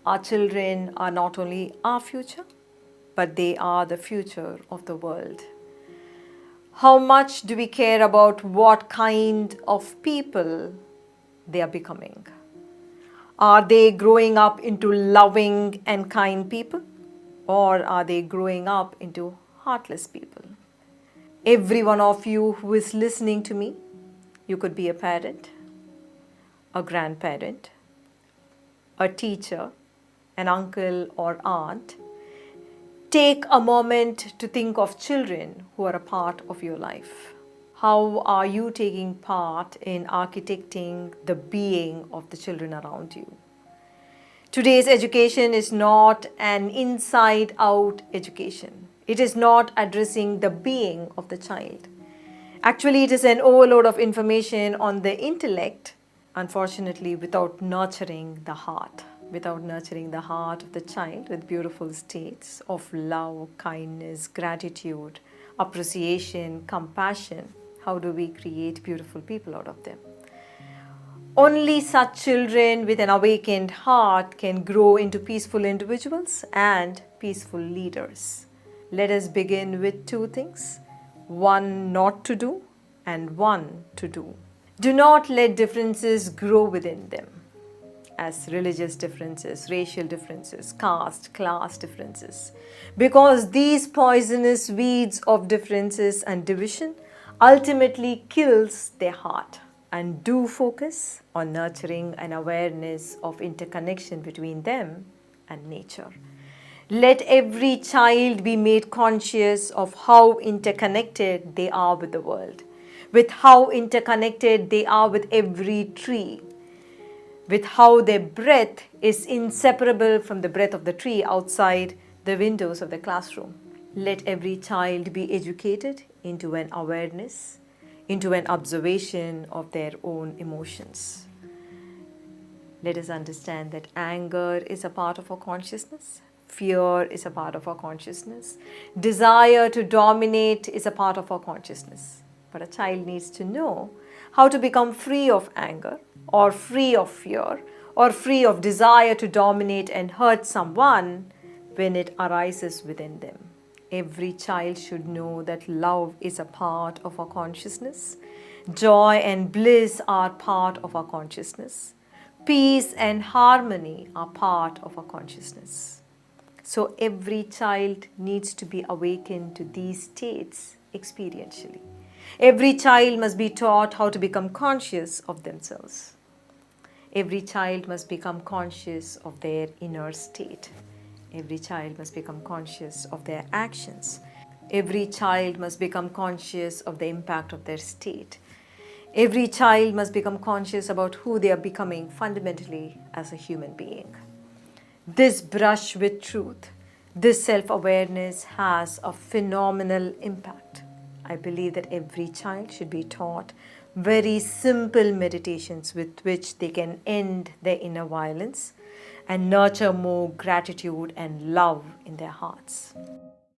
Our children are not only our future, but they are the future of the world. How much do we care about what kind of people they are becoming? Are they growing up into loving and kind people? Or are they growing up into heartless people? Every one of you who is listening to me, you could be a parent, a grandparent, a teacher, an uncle or aunt. Take a moment to think of children who are a part of your life. How are you taking part in architecting the being of the children around you? Today's education is not an inside-out education. It is not addressing the being of the child. Actually, it is an overload of information on the intellect, unfortunately, without nurturing the heart. Without nurturing the heart of the child with beautiful states of love, kindness, gratitude, appreciation, compassion. How do we create beautiful people out of them? Only such children with an awakened heart can grow into peaceful individuals and peaceful leaders. Let us begin with two things: one not to do and one to do. Do not let differences grow within them, as religious differences, racial differences, caste, class differences, because these poisonous weeds of differences and division ultimately kills their heart. And do focus on nurturing an awareness of interconnection between them and nature. Let every child be made conscious of how interconnected they are with the world, with how interconnected they are with every tree, with how their breath is inseparable from the breath of the tree outside the windows of the classroom. Let every child be educated into an awareness, into an observation of their own emotions. Let us understand that anger is a part of our consciousness. Fear is a part of our consciousness. Desire to dominate is a part of our consciousness. But a child needs to know how to become free of anger, or free of fear, or free of desire to dominate and hurt someone when it arises within them. Every child should know that love is a part of our consciousness. Joy and bliss are part of our consciousness. Peace and harmony are part of our consciousness. So every child needs to be awakened to these states experientially. Every child must be taught how to become conscious of themselves. Every child must become conscious of their inner state. Every child must become conscious of their actions. Every child must become conscious of the impact of their state. Every child must become conscious about who they are becoming fundamentally as a human being. This brush with truth, this self-awareness has a phenomenal impact. I believe that every child should be taught very simple meditations with which they can end their inner violence and nurture more gratitude and love in their hearts.